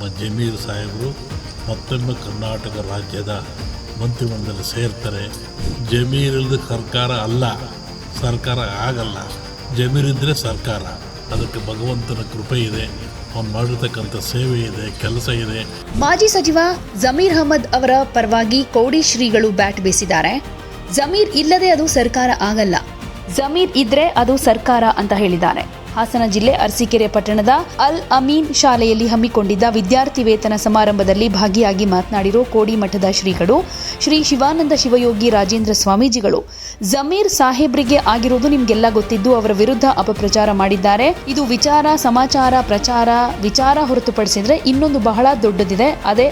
ನಮ್ಮ ಜಮೀರ್ ಸಾಹೇಬರು ಮತ್ತೊಮ್ಮೆ ಕರ್ನಾಟಕ ರಾಜ್ಯದ ಮಂತ್ರಿಮಂಡಲದಲ್ಲಿ ಸೇರ್ತಾರೆ. ಜಮೀರ್ ಇಲ್ಲದ ಸರ್ಕಾರ ಅಲ್ಲ, ಸರ್ಕಾರ ಆಗಲ್ಲ. ಜಮೀರಿದ್ದರೆ ಸರ್ಕಾರ. ಅದಕ್ಕೆ ಭಗವಂತನ ಕೃಪೆ ಇದೆ, ಅವ್ನು ಮಾಡಿರ್ತಕ್ಕಂಥ ಸೇವೆ ಇದೆ, ಕೆಲಸ ಇದೆ. ಮಾಜಿ ಸಚಿವ ಜಮೀರ್ ಅಹಮದ್ ಅವರ ಪರವಾಗಿ ಕೋಡಿ ಶ್ರೀಗಳು ಬ್ಯಾಟ್ ಬೀಸಿದ್ದಾರೆ. ಜಮೀರ್ ಇಲ್ಲದೆ ಅದು ಸರ್ಕಾರ ಆಗಲ್ಲ, ಜಮೀರ್ ಇದ್ರೆ ಅದು ಸರ್ಕಾರ ಅಂತ ಹೇಳಿದ್ದಾರೆ. ಹಾಸನ ಜಿಲ್ಲೆ ಅರಸೀಕೆರೆ ಪಟ್ಟಣದ ಅಲ್ ಅಮೀನ್ ಶಾಲೆಯಲ್ಲಿ ಹಮ್ಮಿಕೊಂಡಿದ್ದ ವಿದ್ಯಾರ್ಥಿ ವೇತನ ಸಮಾರಂಭದಲ್ಲಿ ಭಾಗಿಯಾಗಿ ಮಾತನಾಡಿರೋ ಕೋಡಿ ಮಠದ ಶ್ರೀಗಳು ಶ್ರೀ ಶಿವಾನಂದ ಶಿವಯೋಗಿ ರಾಜೇಂದ್ರ ಸ್ವಾಮೀಜಿಗಳು ಜಮೀರ್ ಸಾಹೇಬ್ರಿಗೆ ಆಗಿರೋದು ನಿಮ್ಗೆಲ್ಲ ಗೊತ್ತಿದ್ದು ಅವರ ವಿರುದ್ಧ ಅಪಪ್ರಚಾರ ಮಾಡಿದ್ದಾರೆ. ಇದು ವಿಚಾರ, ಸಮಾಚಾರ, ವಿಚಾರ ಹೊರತುಪಡಿಸಿದ್ರೆ ಇನ್ನೊಂದು ಬಹಳ ದೊಡ್ಡದಿದೆ, ಅದೇ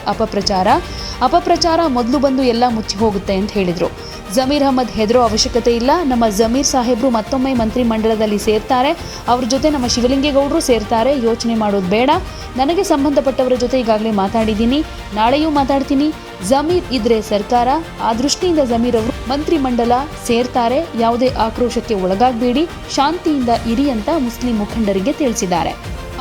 ಅಪಪ್ರಚಾರ ಮೊದಲು ಬಂದು ಎಲ್ಲ ಮುಚ್ಚಿ ಹೋಗುತ್ತೆ ಅಂತ ಹೇಳಿದ್ರು. ಜಮೀರ್ ಅಹಮದ್ ಹೆದರೋ ಅವಶ್ಯಕತೆ ಇಲ್ಲ. ನಮ್ಮ ಜಮೀರ್ ಸಾಹೇಬ್ರು ಮತ್ತೊಮ್ಮೆ ಮಂತ್ರಿ ಮಂಡಲದಲ್ಲಿ ಸೇರ್ತಾರೆ. ಅವ್ರ ಜೊತೆ ನಮ್ಮ ಶಿವಲಿಂಗೇಗೌಡರು ಸೇರ್ತಾರೆ. ಯೋಚನೆ ಮಾಡೋದು ಬೇಡ. ನನಗೆ ಸಂಬಂಧಪಟ್ಟವರ ಜೊತೆ ಈಗಾಗಲೇ ಮಾತಾಡಿದ್ದೀನಿ, ನಾಳೆಯೂ ಮಾತಾಡ್ತೀನಿ. ಜಮೀರ್ ಇದ್ರೆ ಸರ್ಕಾರ. ಆ ದೃಷ್ಟಿಯಿಂದ ಜಮೀರ್ ಅವರು ಮಂತ್ರಿ ಮಂಡಲ ಸೇರ್ತಾರೆ. ಯಾವುದೇ ಆಕ್ರೋಶಕ್ಕೆ ಒಳಗಾಗಬೇಡಿ, ಶಾಂತಿಯಿಂದ ಇರಿ ಅಂತ ಮುಸ್ಲಿಂ ಮುಖಂಡರಿಗೆ ತಿಳಿಸಿದ್ದಾರೆ.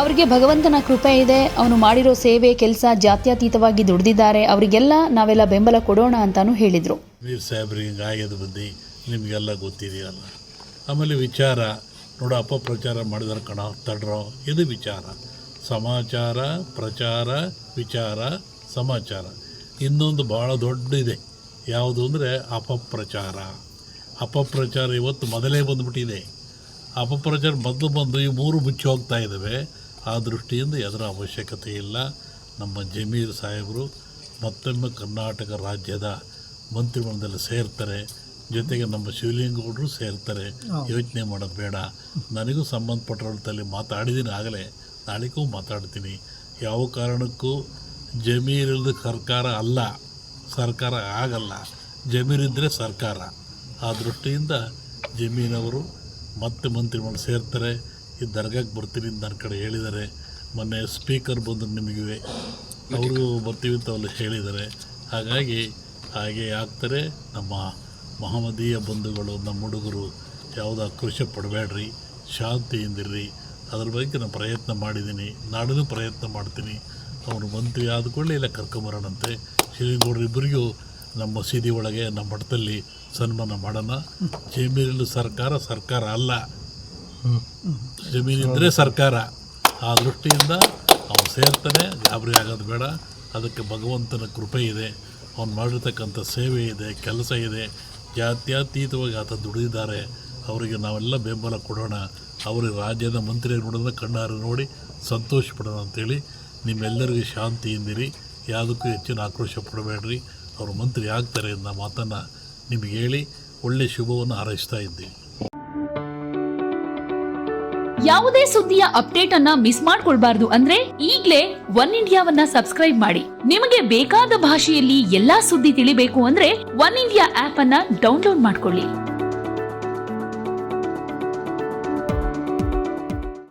ಅವರಿಗೆ ಭಗವಂತನ ಕೃಪೆ ಇದೆ. ಅವನು ಮಾಡಿರೋ ಸೇವೆ, ಕೆಲಸ ಜಾತ್ಯತೀತವಾಗಿ ದುಡಿದಿದ್ದಾರೆ. ಅವರಿಗೆಲ್ಲ ನಾವೆಲ್ಲ ಬೆಂಬಲ ಕೊಡೋಣ ಅಂತಾನು ಹೇಳಿದರು. ವೀರ್ ಸಾಹೇಬ್ರಿಗೆ ಆಗಿದೆ ಬುದ್ಧಿ ನಿಮಗೆಲ್ಲ ಗೊತ್ತಿದೆಯಲ್ಲ. ಆಮೇಲೆ ವಿಚಾರ ನೋಡು, ಅಪಪ್ರಚಾರ ಮಾಡಿದಾರೆ ಕಣ, ತಡ್ರೋ. ಇದು ವಿಚಾರ, ಸಮಾಚಾರ, ಪ್ರಚಾರ, ವಿಚಾರ, ಸಮಾಚಾರ. ಇನ್ನೊಂದು ಭಾಳ ದೊಡ್ಡದಿದೆ. ಯಾವುದು ಅಂದರೆ ಅಪಪ್ರಚಾರ. ಇವತ್ತು ಮೊದಲೇ ಬಂದುಬಿಟ್ಟಿದೆ. ಅಪಪ್ರಚಾರ ಮೊದಲು ಬಂದು ಈ ಮೂರು ಮುಚ್ಚಿ ಹೋಗ್ತಾ ಇದ್ದಾವೆ. ಆ ದೃಷ್ಟಿಯಿಂದ ಅದರ ಅವಶ್ಯಕತೆ ಇಲ್ಲ. ನಮ್ಮ ಜಮೀರ್ ಸಾಹೇಬರು ಮತ್ತೊಮ್ಮೆ ಕರ್ನಾಟಕ ರಾಜ್ಯದ ಮಂತ್ರಿಮಂಡಲದಲ್ಲಿ ಸೇರ್ತಾರೆ. ಜೊತೆಗೆ ನಮ್ಮ ಶಿವಲಿಂಗೇಗೌಡರು ಸೇರ್ತಾರೆ. ಯೋಚನೆ ಮಾಡೋದು ಬೇಡ. ನನಗೂ ಸಂಬಂಧಪಟ್ಟರಲ್ಲಿ ಮಾತಾಡಿದ್ದೀನಿ ಆಗಲೇ, ನಾಳೆಗೂ ಮಾತಾಡ್ತೀನಿ. ಯಾವ ಕಾರಣಕ್ಕೂ ಜಮೀರ್ ಇಲ್ಲದ ಸರ್ಕಾರ ಅಲ್ಲ, ಸರ್ಕಾರ ಆಗಲ್ಲ. ಜಮೀರಿದ್ದರೆ ಸರ್ಕಾರ. ಆ ದೃಷ್ಟಿಯಿಂದ ಜಮೀನವರು ಮತ್ತೆ ಮಂತ್ರಿಮಂಡಲ ಸೇರ್ತಾರೆ. ಈ ದರ್ಗಾಕ್ಕೆ ಬರ್ತೀನಿ ಅಂತ ನನ್ನ ಕಡೆ ಹೇಳಿದ್ದಾರೆ. ಮೊನ್ನೆ ಸ್ಪೀಕರ್ ಬಂದರು, ನಿಮಗೆ ಅವರು ಬರ್ತೀವಿ ಅಂತ ಅಲ್ಲಿ ಹೇಳಿದ್ದಾರೆ. ಹಾಗೆ ಆಗ್ತಾರೆ. ನಮ್ಮ ಮಹಮ್ಮದೀಯ ಬಂಧುಗಳು, ನಮ್ಮ ಹುಡುಗರು ಯಾವುದೋ ಆಕ್ರೋಶ ಪಡಬೇಡ್ರಿ, ಶಾಂತಿಯಿಂದಿರ್ರಿ. ಅದ್ರ ಬಗ್ಗೆ ನಾನು ಪ್ರಯತ್ನ ಮಾಡಿದ್ದೀನಿ, ನಾಡೂ ಪ್ರಯತ್ನ ಮಾಡ್ತೀನಿ. ಅವರು ಮಂತ್ರಿ ಆದ ಕೂಡಲೇ ಇಲ್ಲ ಕರ್ಕೊಂಬರೋಣಂತೆ. ಶಿವಲಿಂಗೇಗೌಡರು ಇಬ್ಬರಿಗೂ ನಮ್ಮ ಮಸೀದಿ ಒಳಗೆ ನಮ್ಮ ಮಠದಲ್ಲಿ ಸನ್ಮಾನ ಮಾಡೋಣ. ಜಮೀನಿನ ಸರ್ಕಾರ ಅಲ್ಲ, ಜಮೀನಿದ್ರೆ ಸರ್ಕಾರ. ಆ ದೃಷ್ಟಿಯಿಂದ ಅವನು ಸೇರ್ತಾನೆ, ಗಾಬರಿ ಆಗೋದು ಬೇಡ. ಅದಕ್ಕೆ ಭಗವಂತನ ಕೃಪೆ ಇದೆ, ಅವ್ನು ಮಾಡಿರ್ತಕ್ಕಂಥ ಸೇವೆ ಇದೆ, ಕೆಲಸ ಇದೆ, ಜಾತ್ಯತೀತವಾಗಿ ಆತ ದುಡಿದಿದ್ದಾರೆ. ಅವರಿಗೆ ನಾವೆಲ್ಲ ಬೆಂಬಲ ಕೊಡೋಣ. ಅವರಿಗೆ ರಾಜ್ಯದ ಮಂತ್ರಿ ನೋಡೋದನ್ನ ಕಣ್ಣಾರೆ ನೋಡಿ ಸಂತೋಷ ಪಡೋಣ ಅಂತೇಳಿ ನಿಮ್ಮೆಲ್ಲರಿಗೂ ಶಾಂತಿಯಿಂದಿರಿ. ಯಾವುದಕ್ಕೂ ಹೆಚ್ಚಿನ ಆಕ್ರೋಶ ಪಡಬೇಡ್ರಿ. ಅವರು ಮಂತ್ರಿ ಆಗ್ತಾರೆ ಅನ್ನೋ ಮಾತನ್ನು ನಿಮಗೆ ಹೇಳಿ ಒಳ್ಳೆಯ ಶುಭವನ್ನು ಹಾರೈಸ್ತಾ ಇದ್ದೀವಿ. ಯಾವುದೇ ಸುದ್ದಿಯ ಅಪ್ಡೇಟ್ ಅನ್ನ ಮಿಸ್ ಮಾಡ್ಕೊಳ್ಬಾರ್ದು ಅಂದ್ರೆ ಈಗ್ಲೇ ಒನ್ ಇಂಡಿಯಾವನ್ನ ಸಬ್ಸ್ಕ್ರೈಬ್ ಮಾಡಿ. ನಿಮಗೆ ಬೇಕಾದ ಭಾಷೆಯಲ್ಲಿ ಎಲ್ಲಾ ಸುದ್ದಿ ತಿಳಿಬೇಕು ಅಂದ್ರೆ ಒನ್ ಇಂಡಿಯಾ ಆಪ್ ಅನ್ನ ಡೌನ್ಲೋಡ್ ಮಾಡ್ಕೊಳ್ಳಿ.